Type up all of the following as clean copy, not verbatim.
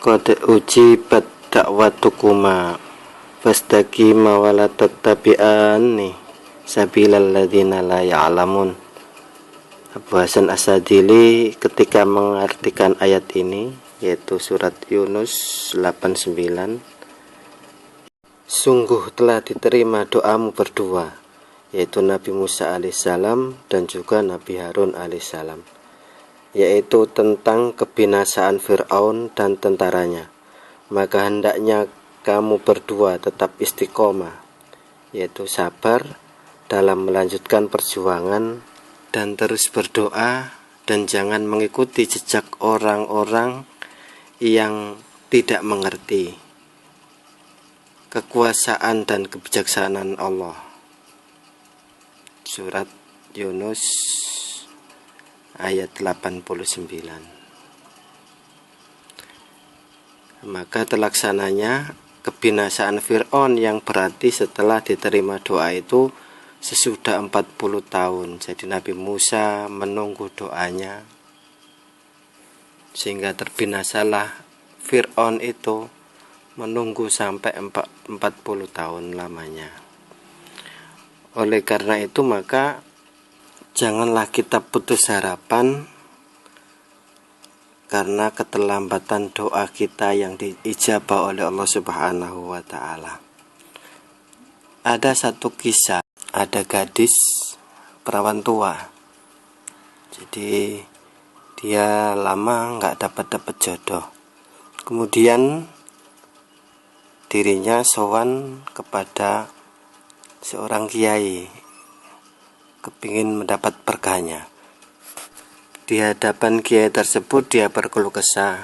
Qad ujibat da'watukuma fastaqima wa la tattabi'anni sabilal ladzina la ya'lamun. Abu Hasan Asadili ketika mengartikan ayat ini, yaitu surat Yunus 89, sungguh telah diterima doamu berdua, yaitu Nabi Musa alaihissalam dan juga Nabi Harun alaihissalam, yaitu tentang kebinasaan Fir'aun dan tentaranya. Maka hendaknya kamu berdua tetap istiqomah, yaitu sabar dalam melanjutkan perjuangan dan terus berdoa, dan jangan mengikuti jejak orang-orang yang tidak mengerti kekuasaan dan kebijaksanaan Allah. Surat Yunus ayat 89. Maka terlaksananya kebinasaan Fir'aun, yang berarti setelah diterima doa itu sesudah 40 tahun. Jadi Nabi Musa menunggu doanya sehingga terbinasalah Fir'aun itu, menunggu sampai 40 tahun lamanya. Oleh karena itu maka janganlah kita putus harapan karena keterlambatan doa kita yang diijabah oleh Allah Subhanahu wa Ta'ala. Ada satu kisah, ada gadis perawan tua. Jadi dia lama nggak dapat jodoh. Kemudian dirinya sowan kepada seorang kiai, kepingin mendapat berkahnya. Di hadapan kiai tersebut dia berkeluh kesah,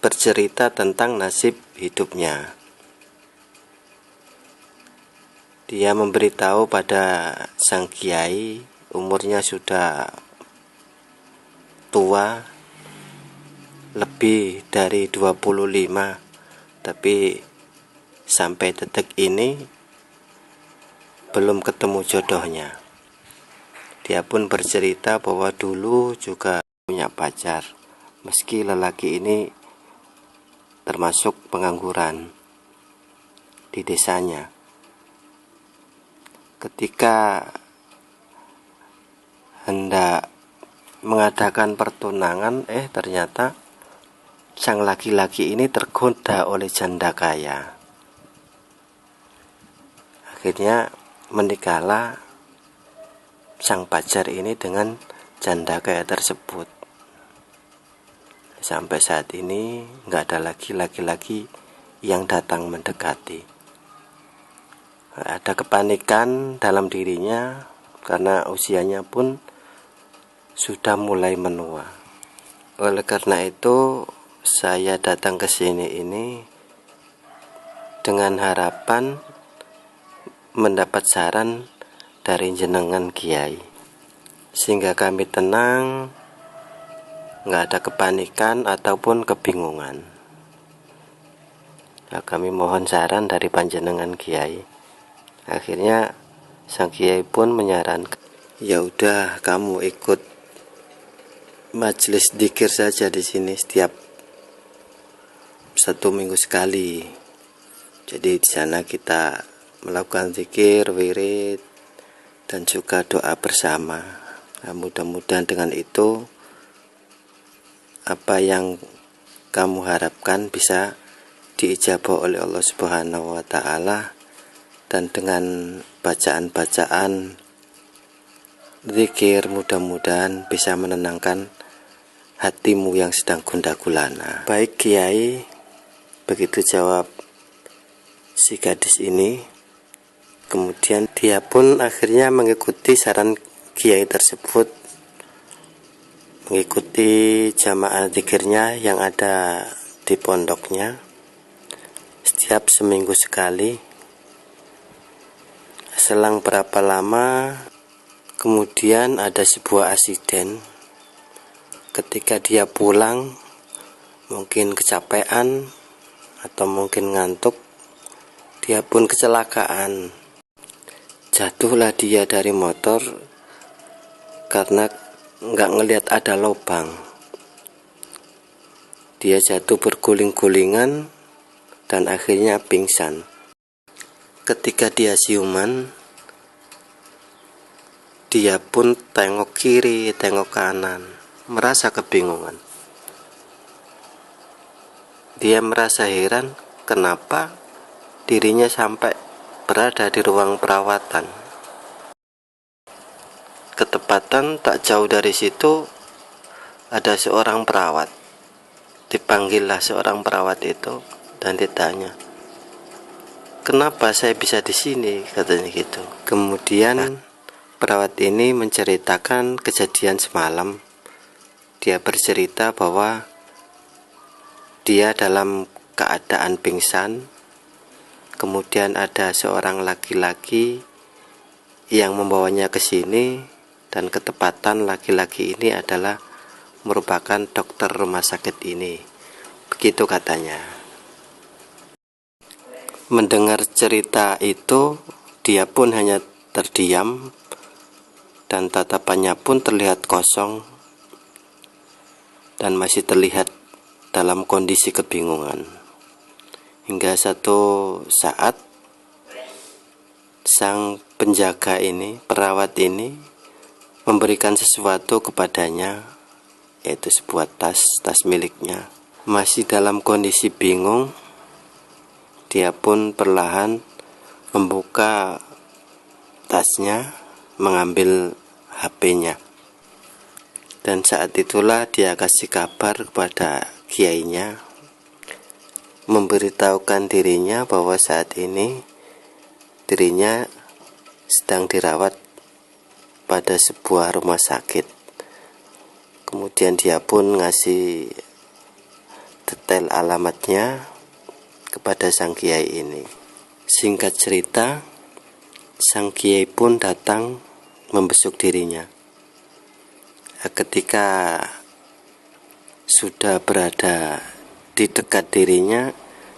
bercerita tentang nasib hidupnya. Dia memberitahu pada sang kiai, umurnya sudah tua, lebih dari 25, tapi sampai detik ini belum ketemu jodohnya. Dia pun bercerita bahwa dulu juga punya pacar, meski lelaki ini termasuk pengangguran di desanya. Ketika hendak mengadakan pertunangan, ternyata sang laki-laki ini tergoda oleh janda kaya. Akhirnya menikahlah sang pacar ini dengan janda kaya tersebut. Sampai saat ini nggak ada lagi laki-laki yang datang mendekati. Ada kepanikan dalam dirinya karena usianya pun sudah mulai menua. Oleh karena itu saya datang ke sini ini dengan harapan mendapat saran dari jenengan kiai, sehingga kami tenang, nggak ada kepanikan ataupun kebingungan. Nah, kami mohon saran dari panjenengan kiai. Akhirnya sang kiai pun menyarankan, ya udah kamu ikut majelis dzikir saja di sini setiap 1 minggu sekali. Jadi di sana kita melakukan zikir, wirid, dan juga doa bersama. Nah, mudah-mudahan dengan itu apa yang kamu harapkan bisa diijabah oleh Allah Subhanahu wa Ta'ala, dan dengan bacaan-bacaan zikir mudah-mudahan bisa menenangkan hatimu yang sedang gundah gulana. Baik kiai, begitu jawab si gadis ini. Kemudian dia pun akhirnya mengikuti saran kiai tersebut, mengikuti jamaah zikirnya yang ada di pondoknya setiap seminggu sekali. Selang berapa lama kemudian ada sebuah asiden. Ketika dia pulang, mungkin kecapean atau mungkin ngantuk, dia pun kecelakaan. Jatuhlah dia dari motor karena nggak ngelihat ada lubang. Dia jatuh berguling-gulingan dan akhirnya pingsan. Ketika dia siuman, dia pun tengok kiri, tengok kanan, merasa kebingungan. Dia merasa heran kenapa dirinya sampai berada di ruang perawatan. Ketepatan tak jauh dari situ ada seorang perawat. Dipanggillah seorang perawat itu dan ditanya, "Kenapa saya bisa di sini?" katanya gitu. Kemudian perawat ini menceritakan kejadian semalam. Dia bercerita bahwa dia dalam keadaan pingsan. Kemudian ada seorang laki-laki yang membawanya ke sini, dan ketepatan laki-laki ini adalah merupakan dokter rumah sakit ini. Begitu katanya. Mendengar cerita itu, dia pun hanya terdiam dan tatapannya pun terlihat kosong dan masih terlihat dalam kondisi kebingungan. Hingga satu saat sang penjaga ini, perawat ini, memberikan sesuatu kepadanya, yaitu sebuah tas miliknya. Masih dalam kondisi bingung, dia pun perlahan membuka tasnya, mengambil HP-nya. Dan saat itulah dia kasih kabar kepada kiainya, memberitahukan dirinya bahwa saat ini dirinya sedang dirawat pada sebuah rumah sakit. Kemudian dia pun ngasih detail alamatnya kepada sang kiai ini. Singkat cerita, sang kiai pun datang membesuk dirinya. Ketika sudah berada di dekat dirinya,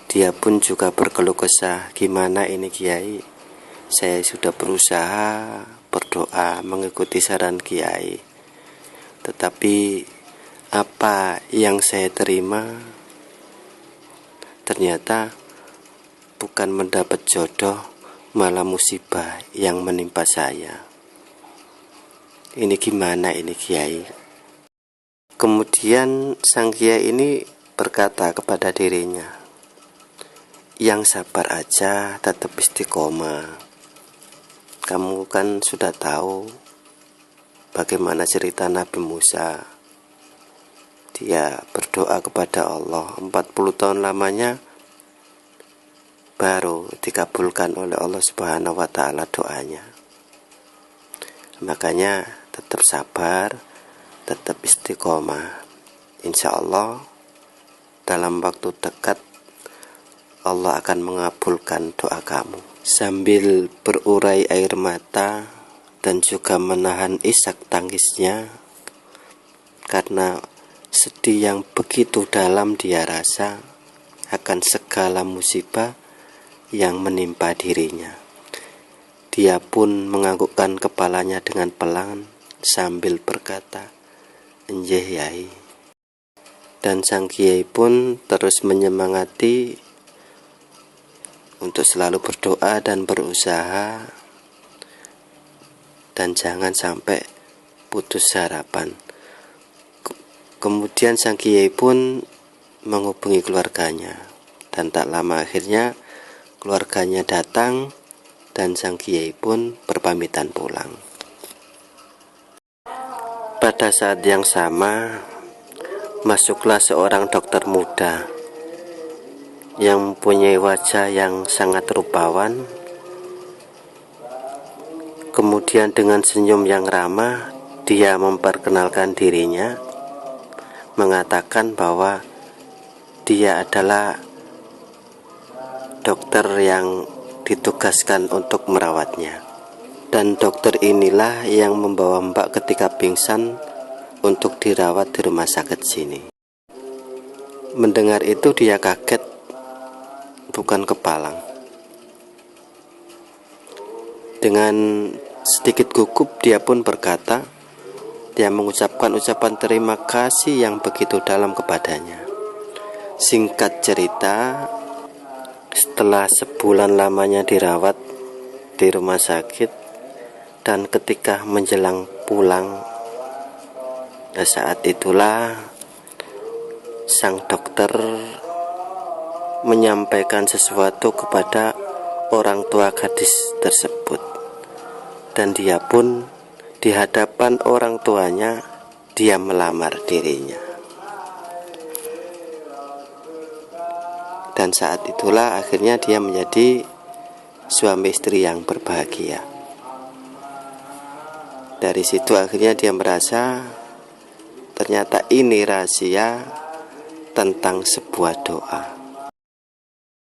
dia pun juga berkeluh kesah, "Gimana ini kiai? Saya sudah berusaha berdoa mengikuti saran kiai, tetapi apa yang saya terima ternyata bukan mendapat jodoh, malah musibah yang menimpa saya. Ini gimana ini kiai?" Kemudian sang kiai ini berkata kepada dirinya, "Yang sabar aja, tetap istiqomah. Kamu kan sudah tahu bagaimana cerita Nabi Musa. Dia berdoa kepada Allah 40 tahun lamanya, baru dikabulkan oleh Allah Subhanahu wa Ta'ala doanya. Makanya tetap sabar, tetap istiqomah. Insya Allah dalam waktu dekat Allah akan mengabulkan doa kamu." Sambil berurai air mata dan juga menahan isak tangisnya karena sedih yang begitu dalam dia rasa akan segala musibah yang menimpa dirinya. Dia pun menganggukkan kepalanya dengan pelan sambil berkata, "Nggih Yai." Dan sang kiai pun terus menyemangati untuk selalu berdoa dan berusaha, dan jangan sampai putus harapan. Kemudian sang kiai pun menghubungi keluarganya, dan tak lama akhirnya keluarganya datang dan sang kiai pun berpamitan pulang. Pada saat yang sama, masuklah seorang dokter muda yang mempunyai wajah yang sangat rupawan. Kemudian dengan senyum yang ramah, dia memperkenalkan dirinya, mengatakan bahwa dia adalah dokter yang ditugaskan untuk merawatnya. Dan dokter inilah yang membawa Mbak ketika pingsan untuk dirawat di rumah sakit sini. Mendengar itu dia kaget, bukan kepalang. Dengan sedikit gugup dia pun berkata, dia mengucapkan ucapan terima kasih yang begitu dalam kepadanya. Singkat cerita, setelah sebulan lamanya dirawat di rumah sakit dan ketika menjelang pulang, saat itulah sang dokter menyampaikan sesuatu kepada orang tua gadis tersebut, dan dia pun di hadapan orang tuanya dia melamar dirinya. Dan saat itulah akhirnya dia menjadi suami istri yang berbahagia. Dari situ akhirnya dia merasa ternyata ini rahasia tentang sebuah doa.